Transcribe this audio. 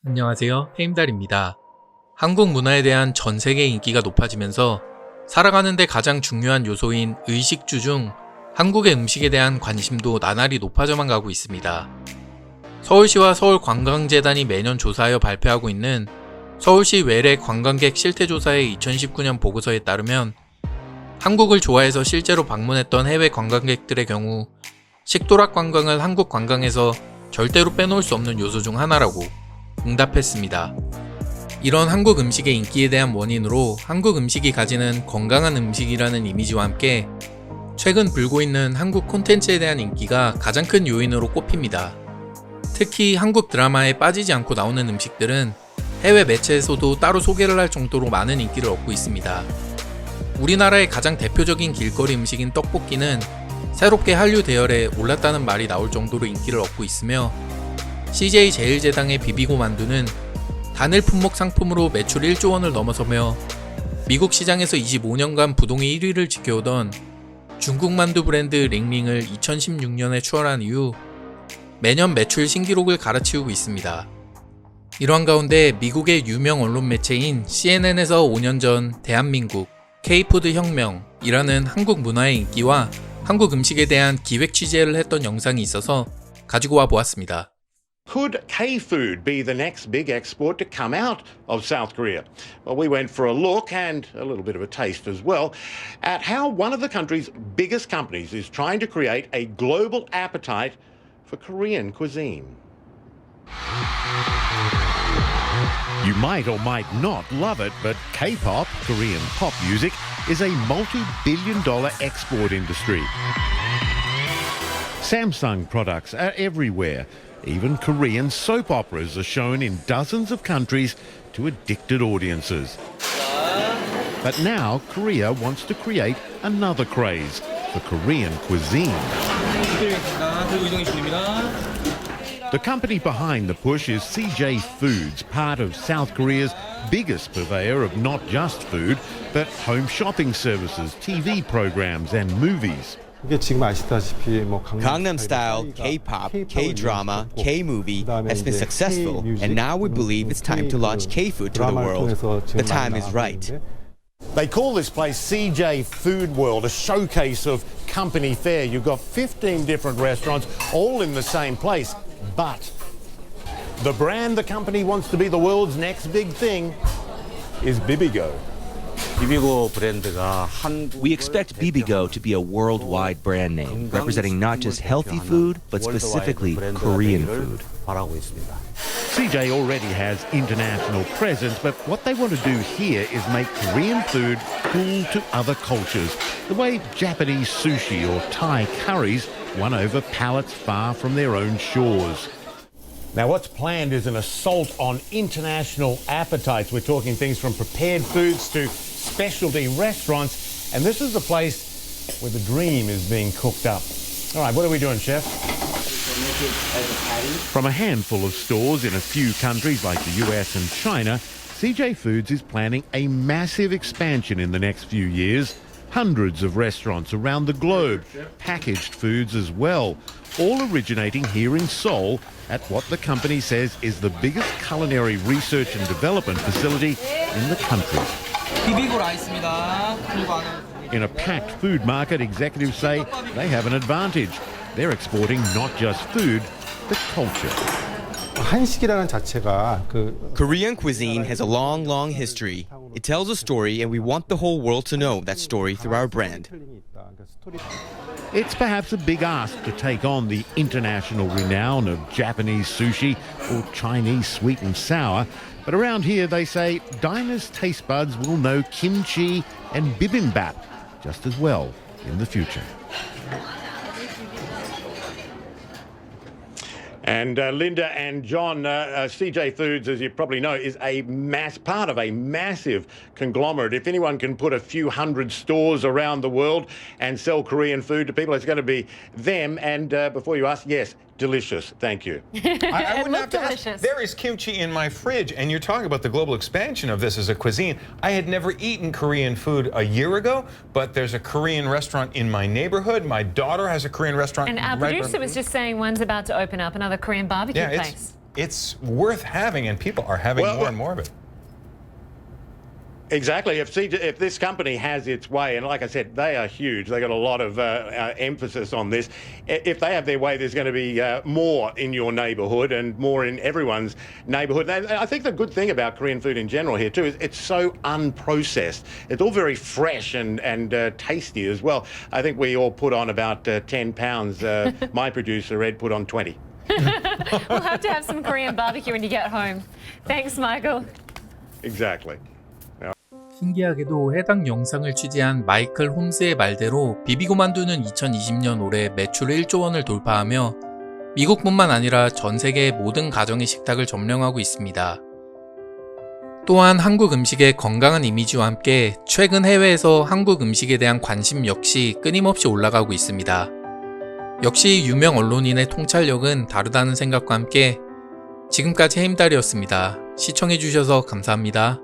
안녕하세요. 해임달입니다. 한국 문화에 대한 전 세계 인기가 높아지면서 살아가는데 가장 중요한 요소인 의식주 중 한국의 음식에 대한 관심도 나날이 높아져만 가고 있습니다. 서울시와 서울관광재단이 매년 조사하여 발표하고 있는 서울시 외래 관광객 실태조사의 2019년 보고서에 따르면 한국을 좋아해서 실제로 방문했던 해외 관광객들의 경우 식도락 관광을 한국 관광에서 절대로 빼놓을 수 없는 요소 중 하나라고 응답했습니다. 이런 한국 음식의 인기에 대한 원인으로 한국 음식이 가지는 건강한 음식이라는 이미지와 함께 최근 불고 있는 한국 콘텐츠에 대한 인기가 가장 큰 요인으로 꼽힙니다. 특히 한국 드라마에 빠지지 않고 나오는 음식들은 해외 매체에서도 따로 소개를 할 정도로 많은 인기를 얻고 있습니다. 우리나라의 가장 대표적인 길거리 음식인 떡볶이는 새롭게 한류 대열에 올랐다는 말이 나올 정도로 인기를 얻고 있으며 CJ 제일제당의 비비고 만두는 단일 품목 상품으로 매출 1조 원을 넘어서며 미국 시장에서 25년간 부동의 1위를 지켜오던 중국 만두 브랜드 링링을 2016년에 추월한 이후 매년 매출 신기록을 갈아치우고 있습니다. 이러한 가운데 미국의 유명 언론 매체인 CNN에서 5년 전 대한민국 K푸드 혁명이라는 한국 문화의 인기와 한국 음식에 대한 기획 취재를 했던 영상이 있어서 가지고 와 보았습니다. Could K-food be the next big export to come out of South Korea? Well, we went for a look and a little bit of a taste as well at how one of the country's biggest companies is trying to create a global appetite for Korean cuisine. You might or might not love it, but K-pop, Korean pop music, is a multi-billion-dollar export industry. Samsung products are everywhere. Even Korean soap operas are shown in dozens of countries to addicted audiences. But now Korea wants to create another craze for Korean cuisine. The company behind the push is CJ Foods, part of South Korea's biggest purveyor of not just food, but home shopping services, TV programs and movies. Gangnam Style, K-pop, K-drama, K-movie has been successful, and now we believe it's time to launch K-food to the world. The time is right. They call this place CJ Food World, a showcase of company fare. You've got 15 different restaurants all in the same place. But the brand the company wants to be the world's next big thing is bibigo. We expect bibigo to be a worldwide brand name, representing not just healthy food, but specifically Korean food. CJ already has international presence, but what they want to do here is make Korean food cool to other cultures, the way Japanese sushi or Thai curries won over palates far from their own shores. Now, what's planned is an assault on international appetites. We're talking things from prepared foods to specialty restaurants, and this is the place where the dream is being cooked up. All right, what are we doing, Chef? From a handful of stores in a few countries like the US and China, CJ Foods is planning a massive expansion in the next few years. Hundreds of restaurants around the globe, packaged foods as well, all originating here in Seoul at what the company says is the biggest culinary research and development facility in the country. In a packed food market, executives say they have an advantage. They're exporting not just food, but culture. Korean cuisine has a long history. It tells a story, and we want the whole world to know that story through our brand. It's perhaps a big ask to take on the international renown of Japanese sushi or Chinese sweet and sour, but around here they say diners' taste buds will know kimchi and bibimbap just as well in the future. And Linda and John, CJ Foods, as you probably know, is a part of a massive conglomerate. If anyone can put a few hundred stores around the world and sell Korean food to people, it's going to be them. And before you ask, yes, delicious. Thank you. I wouldn't have to delicious. ask. There is kimchi in my fridge, and you're talking about the global expansion of this as a cuisine. I had never eaten Korean food a year ago, but there's a Korean restaurant in my neighborhood. My daughter has a Korean restaurant. And our producer was just saying one's about to open up, another Korean barbecue place. it's worth having, and people are having more and more of it. Exactly. If this company has its way, and like I said, they are huge. They got a lot of emphasis on this. If they have their way, there's going to be more in your neighbourhood and more in everyone's neighbourhood. And I think the good thing about Korean food in general here too is it's so unprocessed. It's all very fresh and tasty as well. I think we all put on about 10 pounds. My producer Ed put on 20. We'll have to have some Korean barbecue when you get home. Thanks, Michael. Exactly. 신기하게도 해당 영상을 취재한 마이클 홈스의 말대로 비비고 만두는 2020년 올해 매출 1조 원을 돌파하며 미국뿐만 아니라 전 세계의 모든 가정의 식탁을 점령하고 있습니다. 또한 한국 음식의 건강한 이미지와 함께 최근 해외에서 한국 음식에 대한 관심 역시 끊임없이 올라가고 있습니다. 역시 유명 언론인의 통찰력은 다르다는 생각과 함께 지금까지 해임달이었습니다. 시청해주셔서 감사합니다.